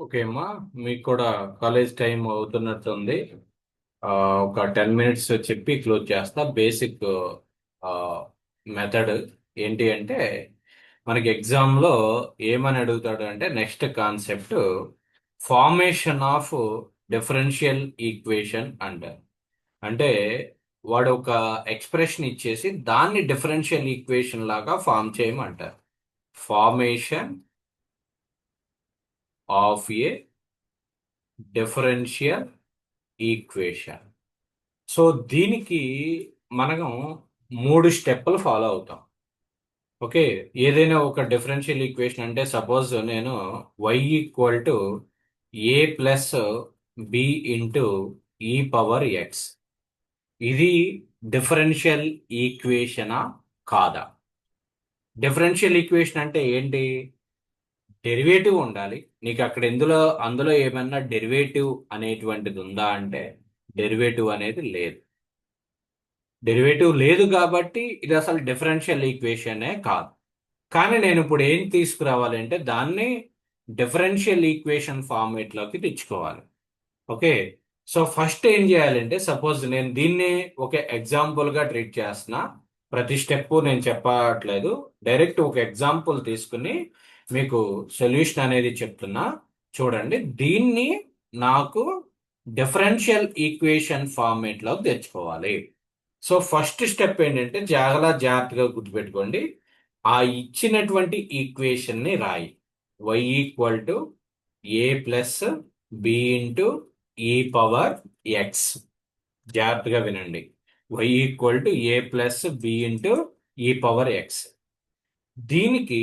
Okay అమ్మా, మీకు కూడా కాలేజ్ టైం అవుతున్నట్టుంది. ఆ, ఒక 10 మినిట్స్ చెప్పి క్లోజ్ చేస్తా. బేసిక్ మెథడ్ ఏంటి అంటే, మనకి ఎగ్జామ్లో ఏమని అడుగుతాడు అంటే, next concept formation of differential equation అంటారు. అంటే వాడు ఒక ఎక్స్ప్రెషన్ ఇచ్చేసి దాన్ని డిఫరెన్షియల్ ఈక్వేషన్ లాగా ఫామ్ చేయమంటారు. Formation of a differential equation. So దీనికి మనం 3 స్టెప్పులు ఫాలో అవుతాం. ఓకే, ఏదైనా ఒక డిఫరెన్షియల్ ఈక్వేషన్ అంటే, సపోజ్ నేను y equal to a plus b into e power x, ఇది డిఫరెన్షియల్ ఈక్వేషనా కాదా? డిఫరెన్షియల్ ఈక్వేషన్ అంటే ఏంటి? డెరివేటివ్ ఉండాలి. నీకు అక్కడ అందులో ఏమన్నా డెరివేటివ్ అనేటువంటిది ఉందా అంటే, డెరివేటివ్ అనేది లేదు. డెరివేటివ్ లేదు కాబట్టి ఇది అసలు డిఫరెన్షియల్ ఈక్వేషనే కాదు. కానీ నేను ఇప్పుడు ఏం తీసుకురావాలి అంటే, దాన్ని డిఫరెన్షియల్ ఈక్వేషన్ ఫార్మేట్లోకి తెచ్చుకోవాలి. ఓకే, సో ఫస్ట్ ఏం చేయాలంటే, సపోజ్ నేను దీన్ని ఒక ఎగ్జాంపుల్గా ట్రీట్ చేస్తున్నా. ప్రతి స్టెప్ నేను చెప్పట్లేదు, డైరెక్ట్ ఒక ఎగ్జాంపుల్ తీసుకుని మీకు సొల్యూషన్ అనేది చెప్తున్నా. చూడండి, దీన్ని నాకు డిఫరెన్షియల్ ఈక్వేషన్ ఫార్మేట్లోకి తెచ్చుకోవాలి. సో ఫస్ట్ స్టెప్ ఏంటంటే, జాగ్రత్తగా గుర్తుపెట్టుకోండి. ఆ ఇచ్చినటువంటి ఈక్వేషన్ ని రాయి. y equal to a plus b into e power x. జాగ్రత్తగా వినండి. y equal to a plus b into e power x. దీనికి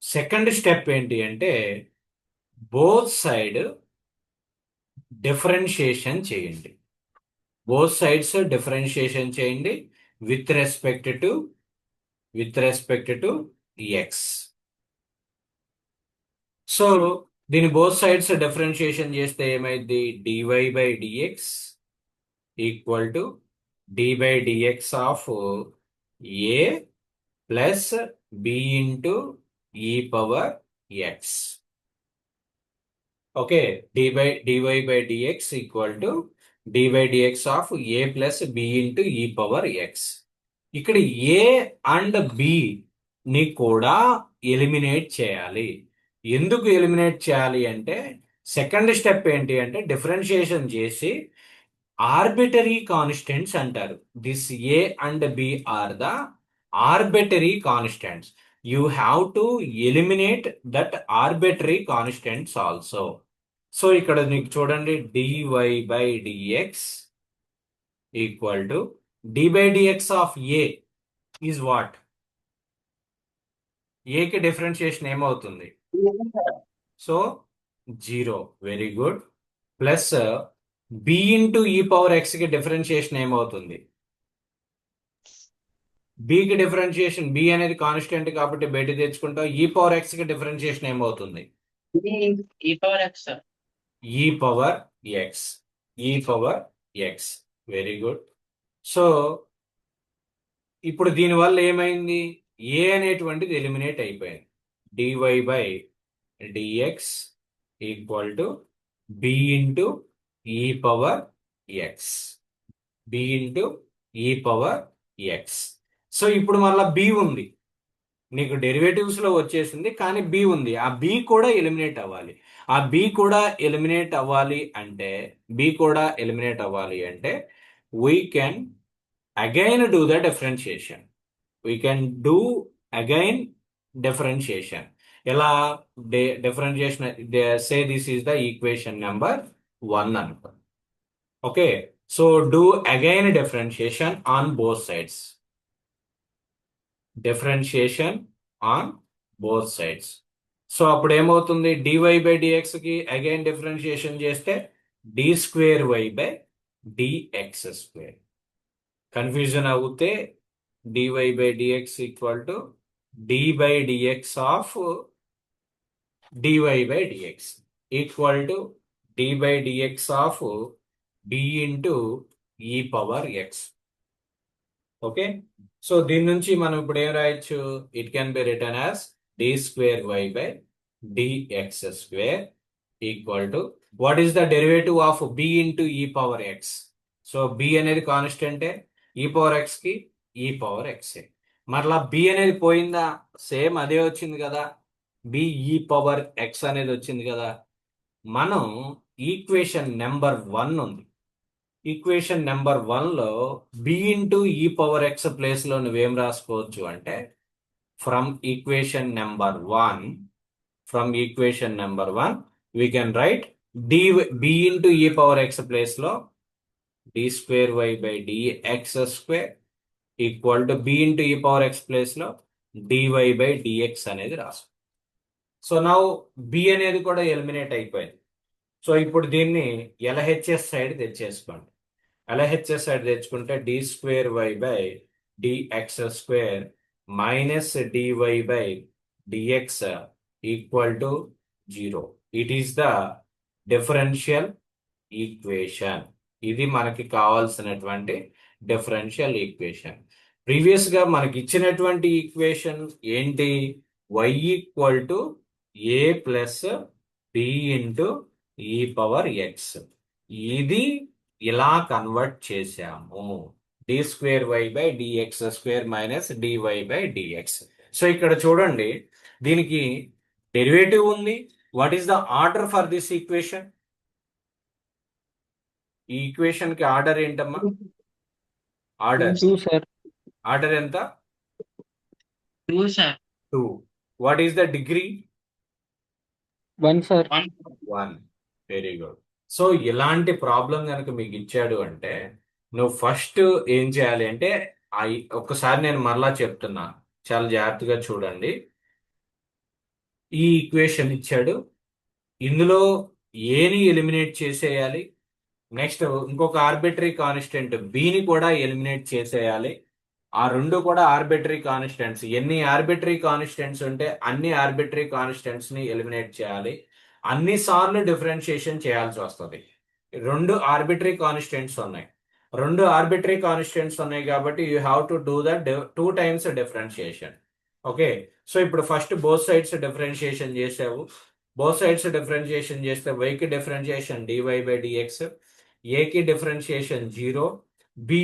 సెకండ్ స్టెప్ ఏంటి అంటే, బోత్ సైడ్ డిఫరెన్షియేషన్ చేయండి. బోత్ సైడ్స్ డిఫరెన్షియేషన్ చేయండి with respect to x. So దీని both sides differentiation చేస్తే ఏమైంది? Dy by dx equal to d by dx of a plus b into e power x. Okay, dy by dx equal to d by dx of a plus b into e power x. ఇక్కడ a and B ని కూడా eliminate చేయాలి. ఎందుకు eliminate చేయాలి అంటే, second step ఏంటి అంటే, differentiation చేసి ఆర్బిటరీ కాన్స్టెంట్స్ అంటారు. This a and b are the arbitrary constants. You have to eliminate that arbitrary constants also. So ఇక్కడ నీకు చూడండి, dy by dx equal to d by dx of a is what? ఏకి differentiation ఏమవుతుంది? So 0. Very good. Plus b into e power x కి differentiation ఏమవుతుంది? బికి differentiation, b అనేది constant కాబట్టి బయట తెచ్చుకుంటాం. ఈ పవర్ ఎక్స్ కి డిఫరెన్షియేషన్ ఏమవుతుంది? E power x. E power x. E power x. Very good. So ఇప్పుడు దీనివల్ల ఏమైంది? ఏ అనేటువంటిది ఎలిమినేట్ అయిపోయింది. Dy by dx equal to b into e power x. B into e power x. So ఇప్పుడు మళ్ళా B ఉంది. నీకు derivatives లో వచ్చేసింది, కానీ బి ఉంది. ఆ బి కూడా ఎలిమినేట్ అవ్వాలి. ఆ బి కూడా ఎలిమినేట్ అవ్వాలి అంటే, we can again do the differentiation. We can do again differentiation. ఎలా differentiation? Say this is the equation number 1 అనుకో. Okay, so do again differentiation on both sides. Differentiation on both sides. So అప్పుడు ఏమవుతుంది? Dy by dx కి again differentiation చేస్తే d square y by dx square. Confusion అవుతే dy by dx equal to d by dx of dy by dx equal to d by dx of d into e power x. Okay, so దీని నుంచి మనం ఇప్పుడు ఏం రాయొచ్చు? It can be written as d square y by dx square equal to what is the derivative of b into e power x. So b అనేది కాన్స్టెంటే, ఈ power x కి ఈ పవర్ ఎక్స్. మరలా బి అనేది పోయిందా, సేమ్ అదే వచ్చింది కదా, బి ఈ పవర్ ఎక్స్ అనేది వచ్చింది కదా. మనం ఈక్వేషన్ నెంబర్ 1 ఉంది, equation number 1లో B into e power X ప్లేస్లో నువ్వేం రాసుకోవచ్చు అంటే, from equation number 1, we can write b into e power x place లో d square y by dx square equal to b into e power x place లో dy by dx అనేది రాసు. So now b అనేది కూడా eliminate అయిపోయింది. So ఇప్పుడు దీన్ని LHS side తెచ్చేసుకోండి. LHS side తెచ్చుకుంటే d square y by dx square minus dy by dx equal to 0. It is the differential equation. ఇది మనకి కావాల్సినటువంటి డిఫరెన్షియల్ ఈక్వేషన్. ప్రీవియస్ గా మనకి ఇచ్చినటువంటి ఈక్వేషన్ ఏంటి, y equal to a plus b into e power x. ఇది ఇలా convert చేశాము, d square y by dx square minus dy by dx. So ఇక్కడ చూడండి, దీనికి డెరివేటివ్ ఉంది. What is the order for this equation? ఈ equation కి order ఏంటమ్మా? Order 2 sir. ఆర్డర్ ఎంత? 2 sir. 2. What is the degree? 1 sir. 1. Very good. So ఇలాంటి problem కనుక మీకు ఇచ్చాడు అంటే నువ్వు ఫస్ట్ ఏం చేయాలి అంటే, ఒక్కసారి నేను మరలా చెప్తున్నా, చాలా జాగ్రత్తగా చూడండి. ఈ ఈక్వేషన్ ఇచ్చాడు, ఇందులో ఏని ఎలిమినేట్ చేసేయాలి, నెక్స్ట్ ఇంకొక ఆర్బిటరీ కాన్స్టెంట్ బిని కూడా ఎలిమినేట్ చేసేయాలి. ఆ రెండు కూడా ఆర్బిటరీ కాన్స్టెంట్స్. ఎన్ని ఆర్బిటరీ కాన్స్టెంట్స్ ఉంటే అన్ని ఆర్బిటరీ కాన్స్టెంట్స్ ని ఎలిమినేట్ చేయాలి. అన్ని సార్లు డిఫరెన్షియేషన్ చేయాల్సి వస్తుంది. రెండు ఆర్బిటరీ కాన్స్టెంట్స్ ఉన్నాయి, కాబట్టి you have to do the 2 times differentiation. Okay, so ఇప్పుడు ఫస్ట్ బోత్ సైడ్స్ డిఫరెన్షియేషన్ చేసావు. బోత్ సైడ్స్ డిఫరెన్షియేషన్ చేస్తే వైకి డిఫరెన్షియేషన్ డివై బై డిఎక్స్, ఏకి డిఫరెన్షియేషన్ 0, బి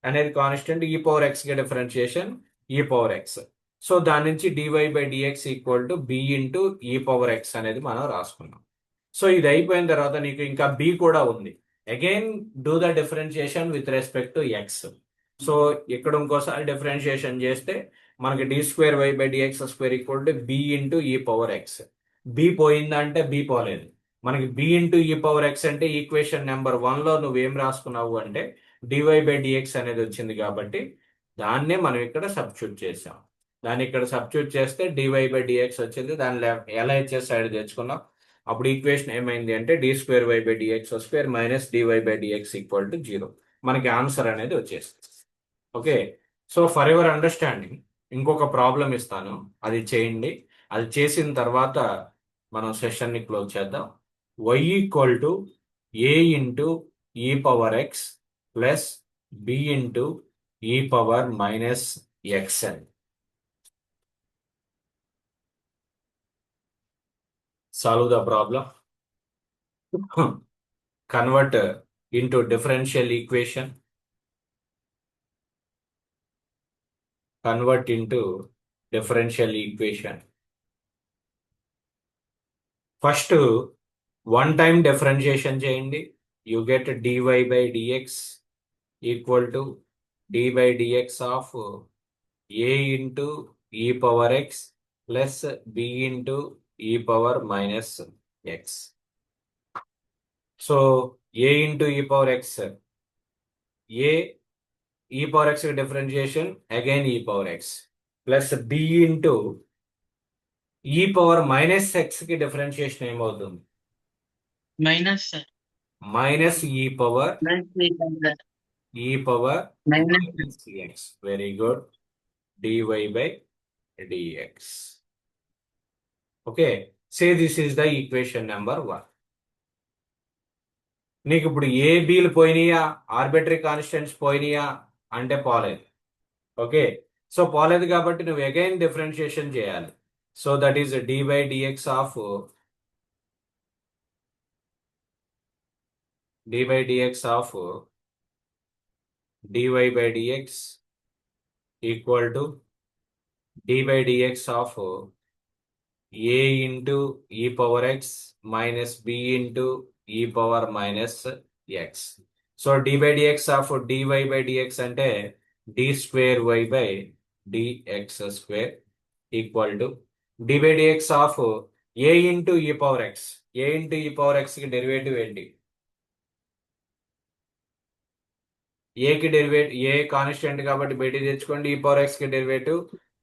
అనేది కాన్స్టెంట్, ఈ పవర్ ఎక్స్ కి differentiation e power x. So దాని నుంచి dy by dx equal to b into e power x అనేది మనం రాసుకున్నాం. సో ఇది అయిపోయిన తర్వాత నీకు ఇంకా బి కూడా ఉంది. Again do the differentiation with respect to x. So ఇక్కడ ఇంకోసారి డిఫరెన్షియేషన్ చేస్తే మనకి d square y by dx square equal to b into e power x. B పోయిందా అంటే బి పోలేదు. మనకి b into e power x అంటే ఈక్వేషన్ నెంబర్ 1లో నువ్వేం రాసుకున్నావు అంటే డివై బై డిఎక్స్ అనేది వచ్చింది, కాబట్టి దాన్నే మనం ఇక్కడ సబ్స్టిట్యూట్ చేసాం. దాన్ని ఇక్కడ సబ్స్టిట్యూట్ చేస్తే డివై బై డిఎక్స్ వచ్చింది, దాన్ని LHS సైడ్ తెచ్చుకున్నాం. అప్పుడు ఈక్వేషన్ ఏమైంది అంటే d square y by dx square minus dy by dx equal to 0. మనకి ఆన్సర్ అనేది వచ్చేస్తుంది. Okay, so for ever understanding ఇంకొక ప్రాబ్లం ఇస్తాను, అది చేయండి. అది చేసిన తర్వాత మనం సెషన్ని క్లోజ్ చేద్దాం. y equal to a into e power x plus b into e power minus ఎక్స్ఎన్. Solve the problem. Convert into differential equation. Convert into differential equation. First, one time differentiation చేయండి. You get dy by dx equal to d by dx of a into e power x plus b into e power minus x. So a into e power x, a e power x differentiation again e power x plus b into e power minus x కి differentiation ఏమవుతుంది? Minus sir. Minus e power minus minus x. Very good. dy by dx. Okay, say this is the equation number 1. నీకు ఇప్పుడు ఏ బీలు పోయినాయా, arbitrary constants పోయినాయా అంటే పోలేదు. Okay, so పోలేదు కాబట్టి నువ్వు again differentiation చేయాలి. So that is dy by dx of dy by dx of dy by dx equal to d by dx of a into e power x minus b into e power minus x. So d by dx of dy by dx అంటే d square y by dx square equal to d by dx of a into e power x. a into e power x కి derivative ఏంటి? a కి derivative a constant కాబట్టి బయట తెచ్చుకోండి. e power x కి derivative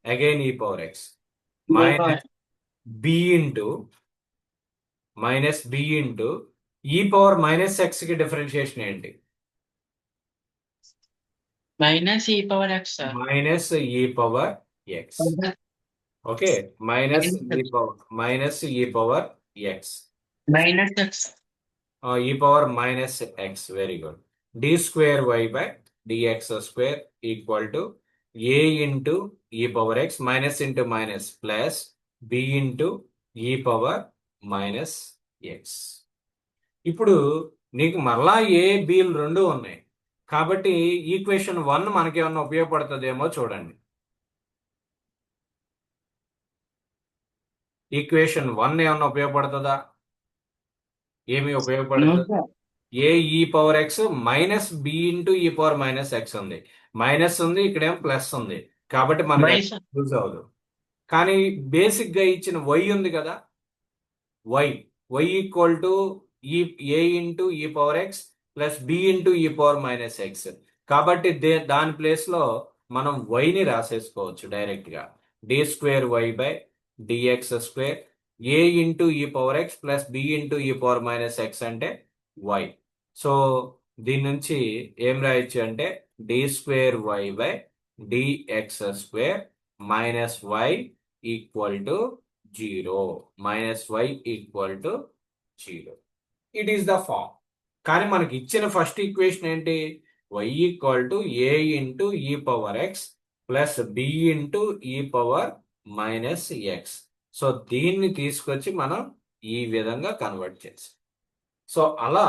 again e power x minus b into e power minus x కి differentiation ఏంటి? Minus e power x sir. Minus e power x. Okay, minus e power x. Minus x. E power minus x. Very good. D square y by dx square equal to a into e power x minus into minus plus b into e power minus X. ఇప్పుడు నీకు మరలా ఏ బిలు రెండు ఉన్నాయి కాబట్టి equation 1 మనకేమన్నా ఉపయోగపడుతుందేమో చూడండి. Equation 1 ఏమన్నా ఉపయోగపడుతుందా? ఏమి ఉపయోగపడుతుంది? A e power x minus b into e power minus x ఉంది. మైనస్ ఉంది, ఇక్కడేమో ప్లస్ ఉంది కాబట్టి మనకి యూజ్ అవ్వదు. కానీ బేసిక్ గా ఇచ్చిన వై ఉంది కదా, y equal to a into e power x plus b into e power minus x. కాబట్టి దాని ప్లేస్ లో మనం వైని రాసేసుకోవచ్చు డైరెక్ట్ గా. D square y by dx square a into e power x plus b into e power minus x అంటే y. So దీని నుంచి ఏం రాయొచ్చు అంటే d square y by dx square minus y equal to 0. Minus y equal to 0. It is the form. కానీ మనకి ఇచ్చిన first equation ఏంటి? y equal to a into e power x plus b into e power minus x. So దీన్ని తీసుకొచ్చి మనం ఈ విధంగా convert చేసాం. సో అలా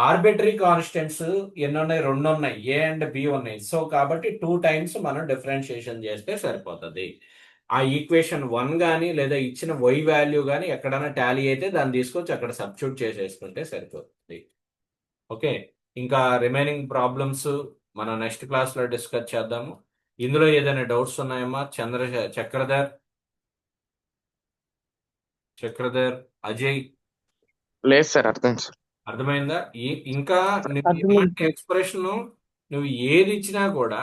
ఆర్బిటరీ కాన్స్టెంట్స్ ఎన్ని ఉన్నాయి? 2 ఉన్నాయి, ఏ అండ్ బి ఉన్నాయి. సో కాబట్టి 2 టైమ్స్ మనం డిఫరెన్షియేషన్ చేస్తే సరిపోతుంది. ఆ ఈక్వేషన్ 1 కానీ లేదా ఇచ్చిన వై వాల్యూ కానీ ఎక్కడైనా టాలీ అయితే దాన్ని తీసుకొచ్చి అక్కడ సబ్స్టిట్యూట్ చేసేసుకుంటే సరిపోతుంది. ఓకే, ఇంకా రిమైనింగ్ ప్రాబ్లమ్స్ మనం నెక్స్ట్ క్లాస్ లో డిస్కస్ చేద్దాము. ఇందులో ఏదైనా డౌట్స్ ఉన్నాయమ్మా? చక్రధర్, అజయ్? లేదు సార్, అర్థం సార్. అర్థమైందా? ఇంకా ఎక్స్ప్రెషన్ నువ్వు ఏది ఇచ్చినా కూడా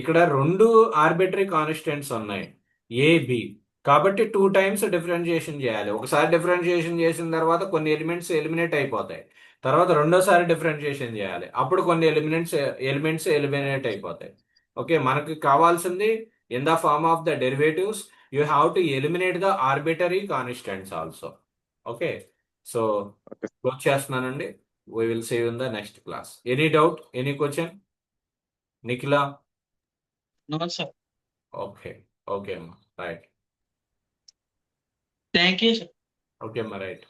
ఇక్కడ 2 ఆర్బిటరీ కాన్స్టెంట్స్ ఉన్నాయి, ఏ బి. కాబట్టి 2 టైమ్స్ డిఫరెన్షియేషన్ చేయాలి. ఒకసారి డిఫరెన్షియేషన్ చేసిన తర్వాత కొన్ని ఎలిమెంట్స్ ఎలిమినేట్ అయిపోతాయి. తర్వాత రెండోసారి డిఫరెన్షియేషన్ చేయాలి, అప్పుడు కొన్ని ఎలిమెంట్స్ ఎలిమినేట్ అయిపోతాయి. ఓకే, మనకి కావాల్సింది in the form of the derivatives you have to eliminate the arbitrary constants also. Okay, so close చేస్తున్నానండి. We will see you in the next class. Any doubt, any question? Nikhila? No sir. Okay అమ్మా, right. Thank you sir. Okay అమ్మా, right.